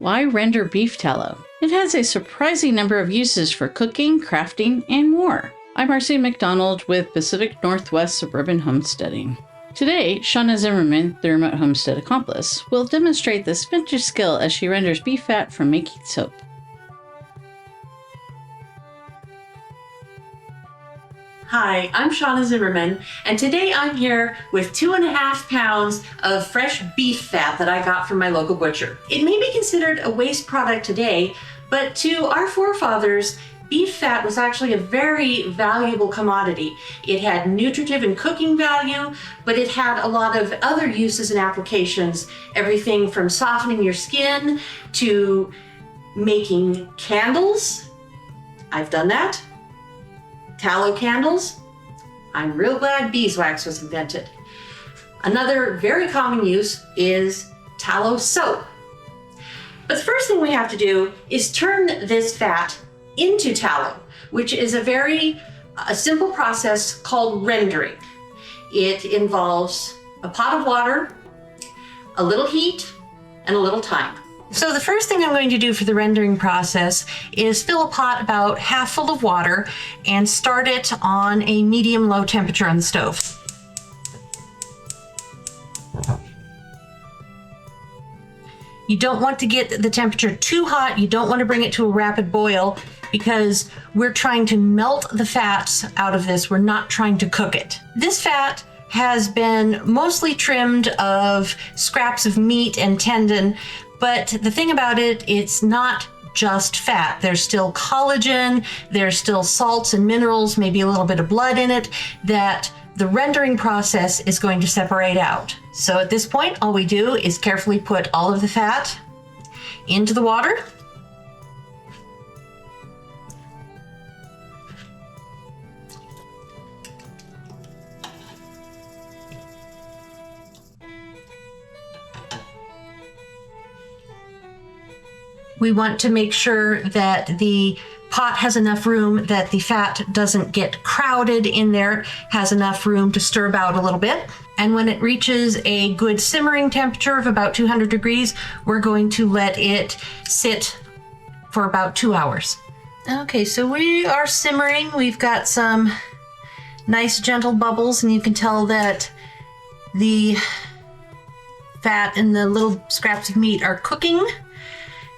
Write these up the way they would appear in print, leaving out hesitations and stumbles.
Why render beef tallow? It has a surprising number of uses for cooking, crafting, and more. I'm Marcy McDonald with Pacific Northwest Suburban Homesteading. Today, Shonna Zimmermann, the Remote Homestead Accomplice, will demonstrate this vintage skill as she renders beef fat from making soap. Hi, I'm Shonna Zimmermann, and today I'm here with 2.5 pounds of fresh beef fat that I got from my local butcher. It may be considered a waste product today, but to our forefathers, beef fat was actually a very valuable commodity. It had nutritive and cooking value, but it had a lot of other uses and applications. Everything from softening your skin to making candles. I've done that. Tallow candles. I'm real glad beeswax was invented. Another very common use is tallow soap. But the first thing we have to do is turn this fat into tallow, which is a simple process called rendering. It involves a pot of water, a little heat, and a little time. So the first thing I'm going to do for the rendering process is fill a pot about half full of water and start it on a medium-low temperature on the stove. You don't want to get the temperature too hot. You don't want to bring it to a rapid boil because we're trying to melt the fats out of this. We're not trying to cook it. This fat has been mostly trimmed of scraps of meat and tendon, but the thing about it, it's not just fat. There's still collagen, there's still salts and minerals, maybe a little bit of blood in it that the rendering process is going to separate out. So at this point, all we do is carefully put all of the fat into the water. We want to make sure that the pot has enough room, that the fat doesn't get crowded in there, has enough room to stir about a little bit. And when it reaches a good simmering temperature of about 200 degrees, we're going to let it sit for about 2 hours. Okay, so we are simmering. We've got some nice gentle bubbles, and you can tell that the fat and the little scraps of meat are cooking.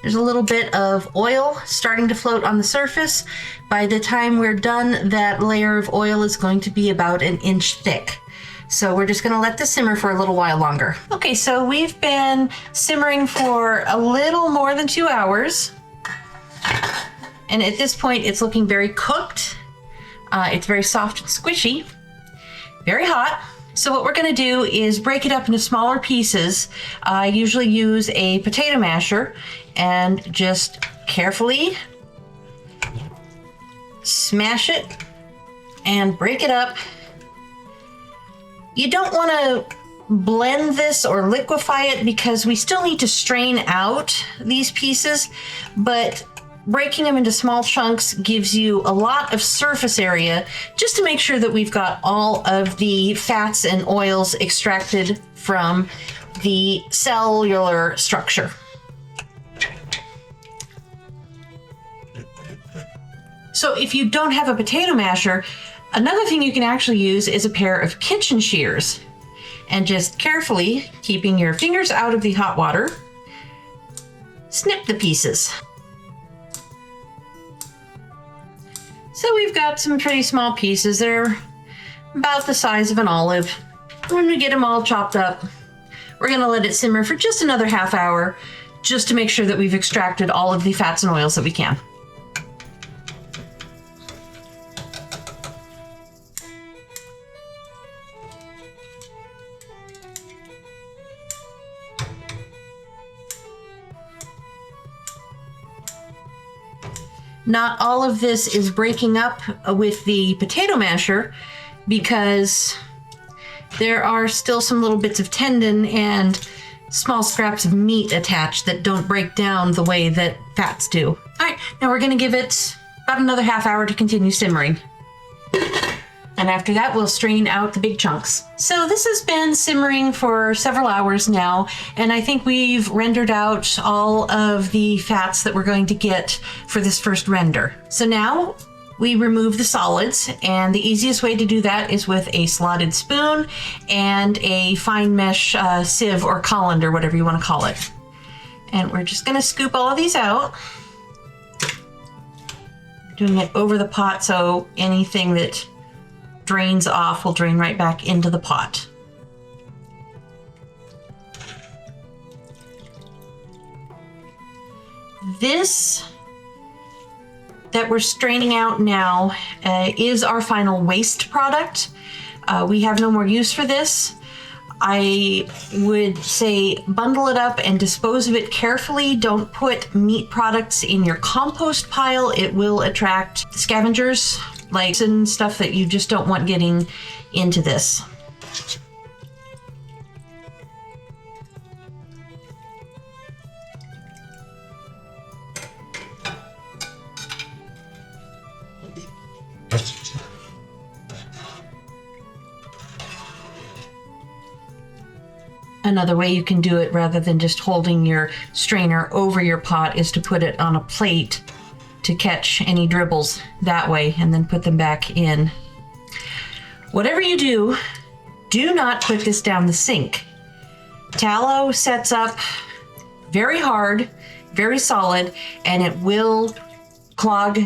There's a little bit of oil starting to float on the surface. By the time we're done, that layer of oil is going to be about 1 inch thick. So we're just gonna let this simmer for a little while longer. Okay, so we've been simmering for a little more than 2 hours. And at this point, it's looking very cooked. It's very soft and squishy, very hot. So what we're gonna do is break it up into smaller pieces. I usually use a potato masher and just carefully smash it and break it up. You don't wanna blend this or liquefy it because we still need to strain out these pieces, but breaking them into small chunks gives you a lot of surface area just to make sure that we've got all of the fats and oils extracted from the cellular structure. So if you don't have a potato masher, another thing you can actually use is a pair of kitchen shears, and just carefully, keeping your fingers out of the hot water, snip the pieces. So we've got some pretty small pieces. They're about the size of an olive. When we get them all chopped up, we're gonna let it simmer for just another half hour, just to make sure that we've extracted all of the fats and oils that we can. Not all of this is breaking up with the potato masher because there are still some little bits of tendon and small scraps of meat attached that don't break down the way that fats do. All right, now we're gonna give it about another half hour to continue simmering. And after that, we'll strain out the big chunks. So this has been simmering for several hours now, and I think we've rendered out all of the fats that we're going to get for this first render. So now we remove the solids, and the easiest way to do that is with a slotted spoon and a fine mesh sieve or colander, whatever you want to call it. And we're just gonna scoop all of these out. Doing it over the pot so anything that drains off will drain right back into the pot. This that we're straining out now is our final waste product. We have no more use for this. I would say bundle it up and dispose of it carefully. Don't put meat products in your compost pile. It will attract scavengers like and stuff that you just don't want getting into this. Another way you can do it rather than just holding your strainer over your pot is to put it on a plate to catch any dribbles that way and then put them back in. Whatever you do, do not put this down the sink. Tallow sets up very hard, very solid, and it will clog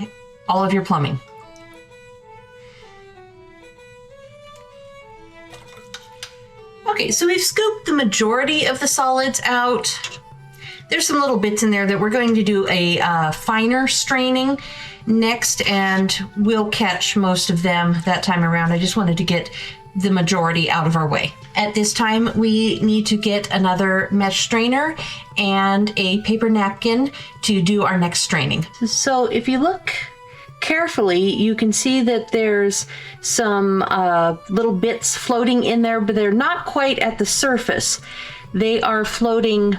all of your plumbing. Okay, so we've scooped the majority of the solids out. There's some little bits in there that we're going to do a finer straining next, and we'll catch most of them that time around. I just wanted to get the majority out of our way. At this time, we need to get another mesh strainer and a paper napkin to do our next straining. So if you look carefully, you can see that there's some little bits floating in there, but they're not quite at the surface. They are floating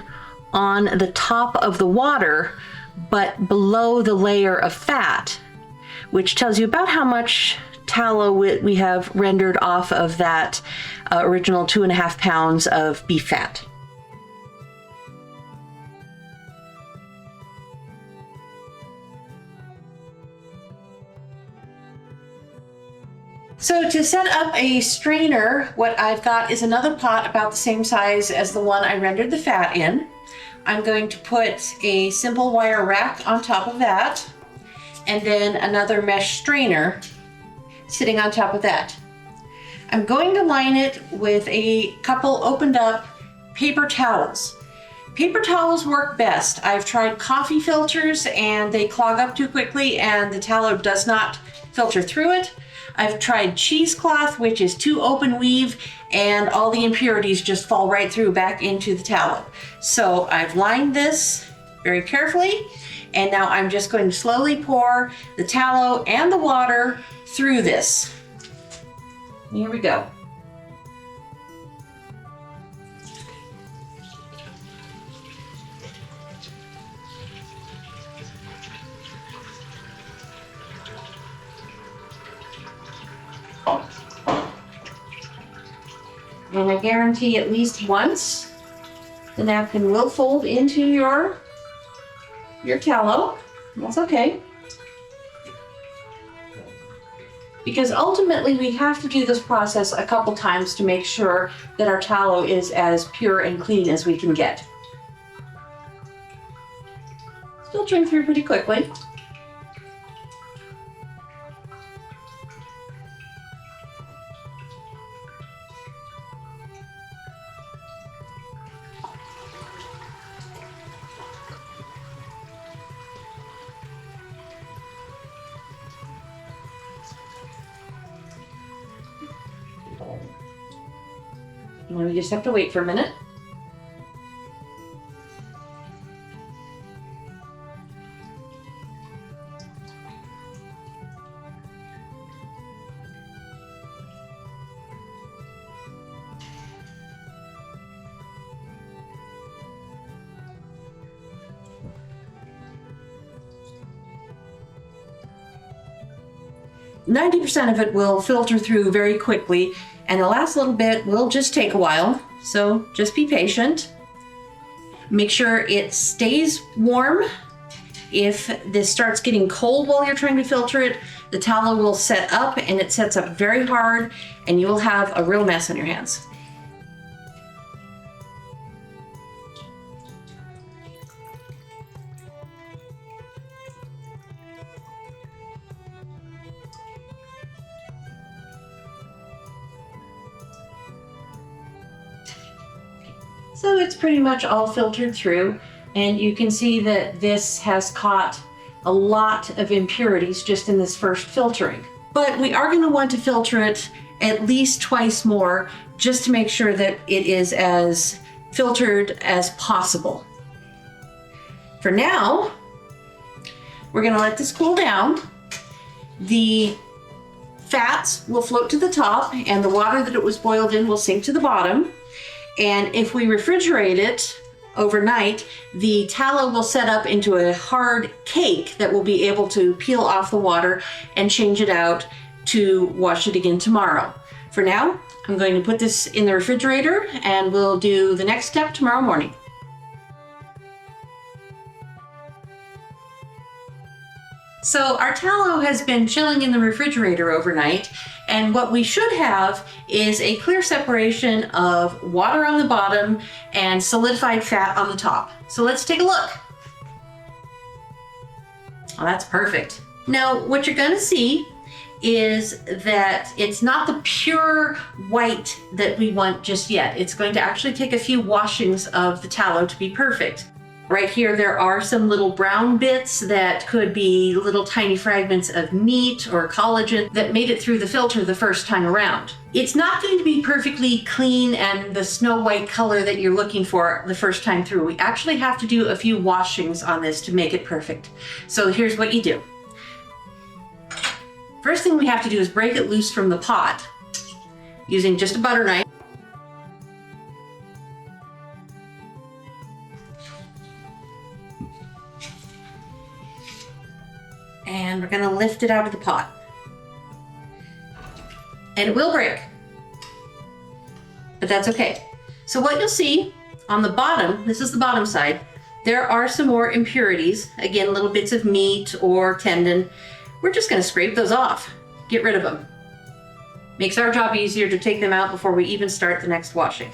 on the top of the water, but below the layer of fat, which tells you about how much tallow we have rendered off of that original 2.5 pounds of beef fat. So to set up a strainer, what I've got is another pot about the same size as the one I rendered the fat in. I'm going to put a simple wire rack on top of that, and then another mesh strainer sitting on top of that. I'm going to line it with a couple opened up paper towels. Paper towels work best. I've tried coffee filters and they clog up too quickly and the tallow does not filter through it. I've tried cheesecloth, which is too open weave, and all the impurities just fall right through back into the tallow. So I've lined this very carefully, and now I'm just going to slowly pour the tallow and the water through this. Here we go. And I guarantee at least once the napkin will fold into your tallow. That's okay. Because ultimately we have to do this process a couple times to make sure that our tallow is as pure and clean as we can get. Filtering through pretty quickly. And we just have to wait for a minute. 90% of it will filter through very quickly, and the last little bit will just take a while. So just be patient. Make sure it stays warm. If this starts getting cold while you're trying to filter it, the tallow will set up, and it sets up very hard, and you will have a real mess on your hands. So it's pretty much all filtered through, and you can see that this has caught a lot of impurities just in this first filtering. But we are going to want to filter it at least twice more just to make sure that it is as filtered as possible. For now, we're going to let this cool down. The fats will float to the top, and the water that it was boiled in will sink to the bottom. And if we refrigerate it overnight, the tallow will set up into a hard cake that will be able to peel off the water and change it out to wash it again tomorrow. For now, I'm going to put this in the refrigerator, and we'll do the next step tomorrow morning. So our tallow has been chilling in the refrigerator overnight, and what we should have is a clear separation of water on the bottom and solidified fat on the top. So let's take a look. Oh, that's perfect. Now, what you're gonna see is that it's not the pure white that we want just yet. It's going to actually take a few washings of the tallow to be perfect. Right here, there are some little brown bits that could be little tiny fragments of meat or collagen that made it through the filter the first time around. It's not going to be perfectly clean and the snow white color that you're looking for the first time through. We actually have to do a few washings on this to make it perfect. So here's what you do. First thing we have to do is break it loose from the pot using just a butter knife. And we're gonna lift it out of the pot. And it will break, but that's okay. So what you'll see on the bottom, this is the bottom side, there are some more impurities. Again, little bits of meat or tendon. We're just gonna scrape those off, get rid of them. Makes our job easier to take them out before we even start the next washing.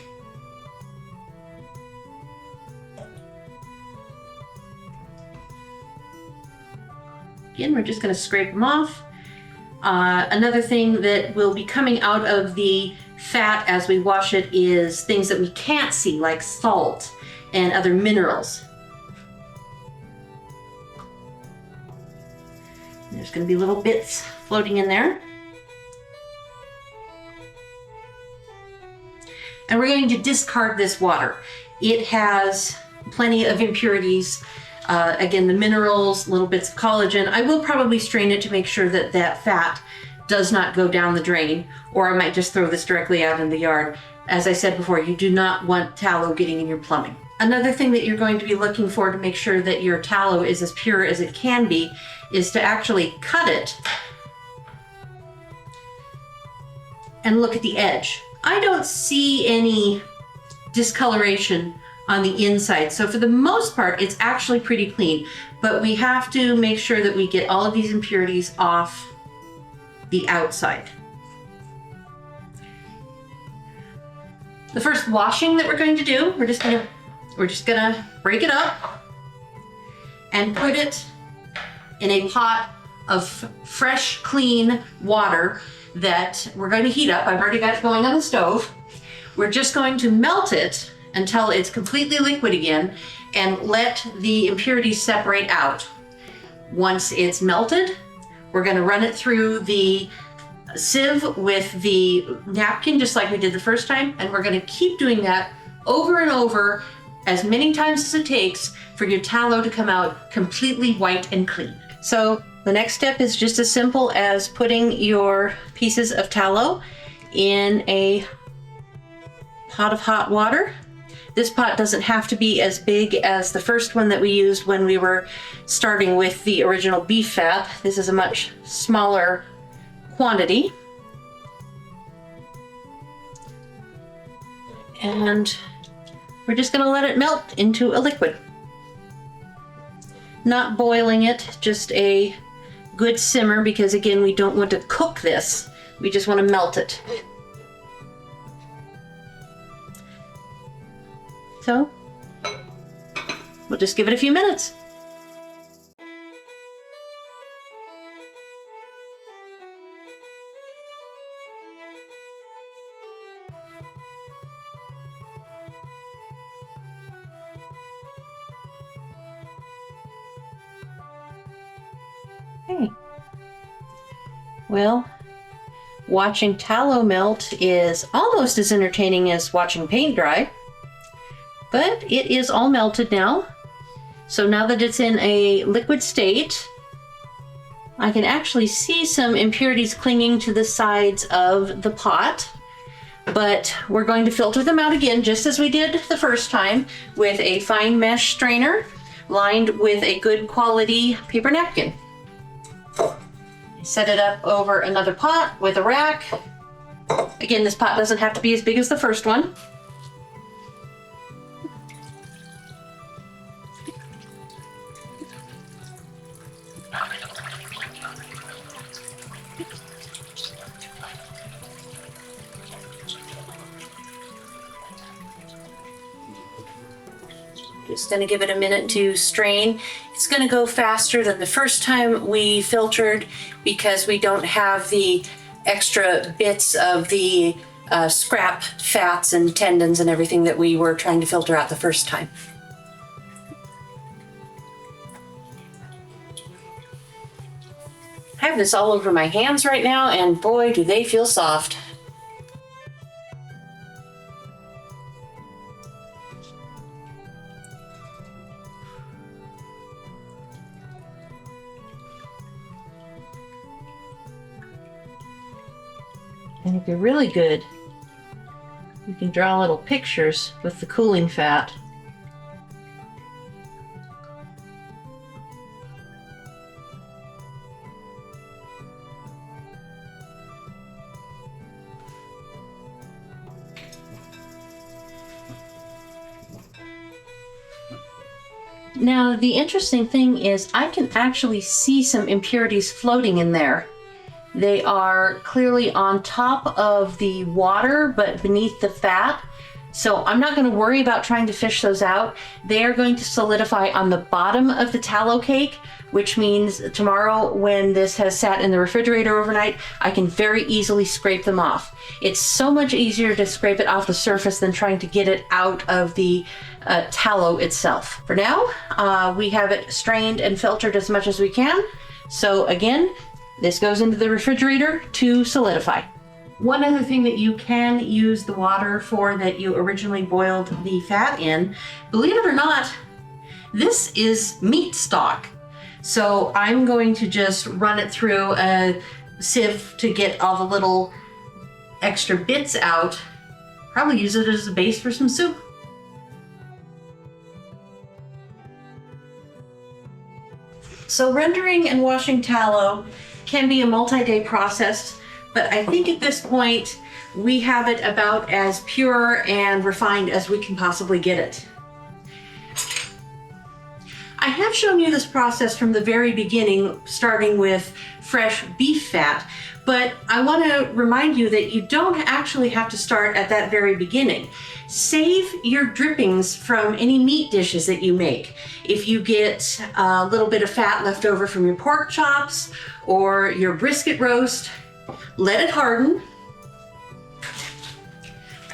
Again, we're just going to scrape them off. Another thing that will be coming out of the fat as we wash it is things that we can't see, like salt and other minerals. There's going to be little bits floating in there. And we're going to discard this water. It has plenty of impurities. Again, the minerals, little bits of collagen. I will probably strain it to make sure that that fat does not go down the drain, or I might just throw this directly out in the yard. As I said before, you do not want tallow getting in your plumbing. Another thing that you're going to be looking for to make sure that your tallow is as pure as it can be is to actually cut it and look at the edge. I don't see any discoloration on the inside. So for the most part, it's actually pretty clean, but we have to make sure that we get all of these impurities off the outside. The first washing that we're going to do, we're just gonna break it up and put it in a pot of fresh, clean water that we're going to heat up. I've already got it going on the stove. We're just going to melt it until it's completely liquid again and let the impurities separate out. Once it's melted, we're going to run it through the sieve with the napkin just like we did the first time, and we're going to keep doing that over and over as many times as it takes for your tallow to come out completely white and clean. So the next step is just as simple as putting your pieces of tallow in a pot of hot water. This pot doesn't have to be as big as the first one that we used when we were starting with the original beef fat. This is a much smaller quantity. And we're just going to let it melt into a liquid. Not boiling it, just a good simmer, because again, we don't want to cook this. We just want to melt it. So we'll just give it a few minutes. Okay. Well, watching tallow melt is almost as entertaining as watching paint dry, but it is all melted now. So now that it's in a liquid state, I can actually see some impurities clinging to the sides of the pot, but we're going to filter them out again, just as we did the first time, with a fine mesh strainer lined with a good quality paper napkin. Set it up over another pot with a rack. Again, this pot doesn't have to be as big as the first one. Just going to give it a minute to strain. It's going to go faster than the first time we filtered because we don't have the extra bits of the scrap fats and tendons and everything that we were trying to filter out the first time. I have this all over my hands right now, and boy, do they feel soft. And if you're really good, you can draw little pictures with the cooling fat. Now, the interesting thing is I can actually see some impurities floating in there. They are clearly on top of the water, but beneath the fat. So I'm not going to worry about trying to fish those out. They are going to solidify on the bottom of the tallow cake, which means tomorrow when this has sat in the refrigerator overnight, I can very easily scrape them off. It's so much easier to scrape it off the surface than trying to get it out of the tallow itself. For now, we have it strained and filtered as much as we can. So again, this goes into the refrigerator to solidify. One other thing that you can use the water for that you originally boiled the fat in, believe it or not, this is meat stock. So I'm going to just run it through a sieve to get all the little extra bits out. Probably use it as a base for some soup. So rendering and washing tallow can be a multi-day process, but I think at this point we have it about as pure and refined as we can possibly get it. I have shown you this process from the very beginning, starting with fresh beef fat, but I want to remind you that you don't actually have to start at that very beginning. Save your drippings from any meat dishes that you make. If you get a little bit of fat left over from your pork chops or your brisket roast, let it harden,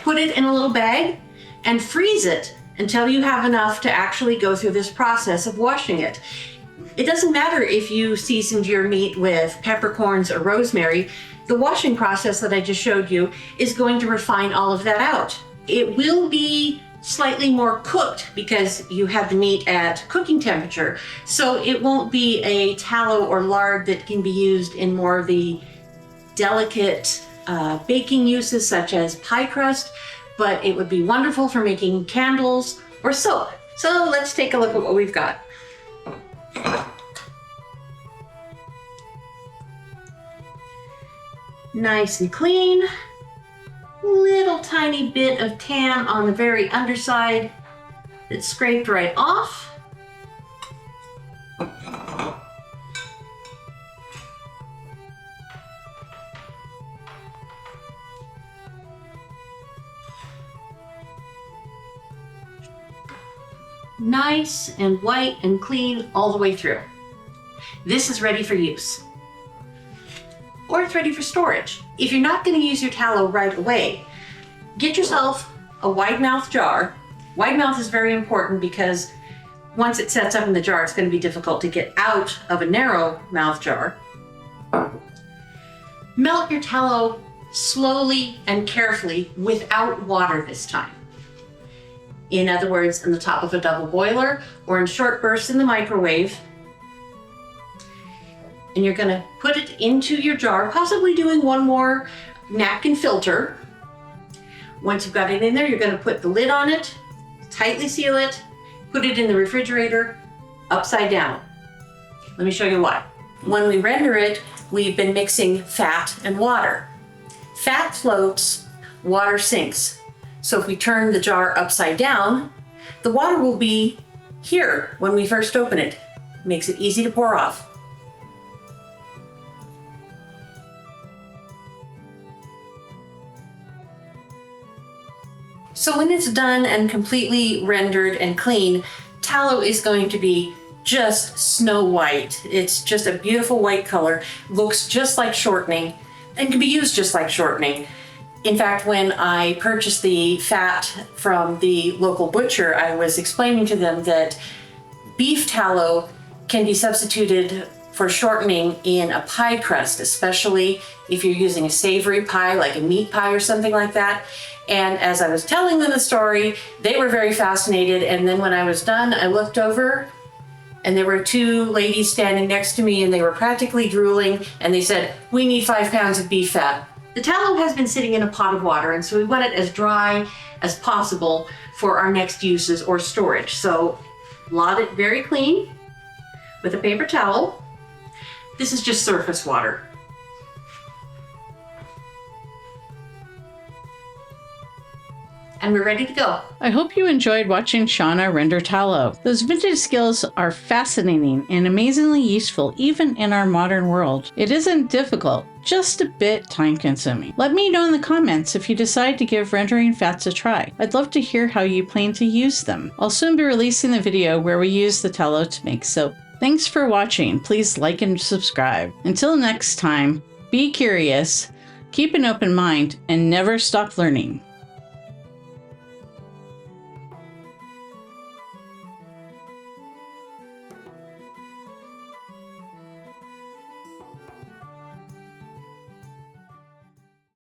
put it in a little bag, and freeze it until you have enough to actually go through this process of washing it. It doesn't matter if you seasoned your meat with peppercorns or rosemary. The washing process that I just showed you is going to refine all of that out. It will be slightly more cooked because you have the meat at cooking temperature, so it won't be a tallow or lard that can be used in more of the delicate baking uses such as pie crust, but it would be wonderful for making candles or soap. So let's take a look at what we've got. Nice and clean. Little tiny bit of tan on the very underside that's scraped right off. Nice and white and clean all the way through. This is ready for use. Or it's ready for storage. If you're not going to use your tallow right away, get yourself a wide mouth jar. Wide mouth is very important because once it sets up in the jar, it's going to be difficult to get out of a narrow mouth jar. Melt your tallow slowly and carefully without water this time. In other words, on the top of a double boiler or in short bursts in the microwave. And you're going to put it into your jar, possibly doing one more napkin filter. Once you've got it in there, you're going to put the lid on it, tightly seal it, put it in the refrigerator upside down. Let me show you why. When we render it, we've been mixing fat and water. Fat floats, water sinks. So if we turn the jar upside down, the water will be here when we first open it. Makes it easy to pour off. So when it's done and completely rendered and clean, tallow is going to be just snow white. It's just a beautiful white color, looks just like shortening, and can be used just like shortening. In fact, when I purchased the fat from the local butcher, I was explaining to them that beef tallow can be substituted for shortening in a pie crust, especially if you're using a savory pie, like a meat pie or something like that. And as I was telling them the story, they were very fascinated. And then when I was done, I looked over and there were two ladies standing next to me and they were practically drooling. And they said, "We need 5 pounds of beef fat." The tallow has been sitting in a pot of water, and so we want it as dry as possible for our next uses or storage. So blot it very clean with a paper towel. This is just surface water. And we're ready to go. I hope you enjoyed watching Shonna render tallow. Those vintage skills are fascinating and amazingly useful even in our modern world. It isn't difficult, just a bit time consuming. Let me know in the comments if you decide to give rendering fats a try. I'd love to hear how you plan to use them. I'll soon be releasing the video where we use the tallow to make soap. Thanks for watching. Please like and subscribe. Until next time, be curious, keep an open mind, and never stop learning.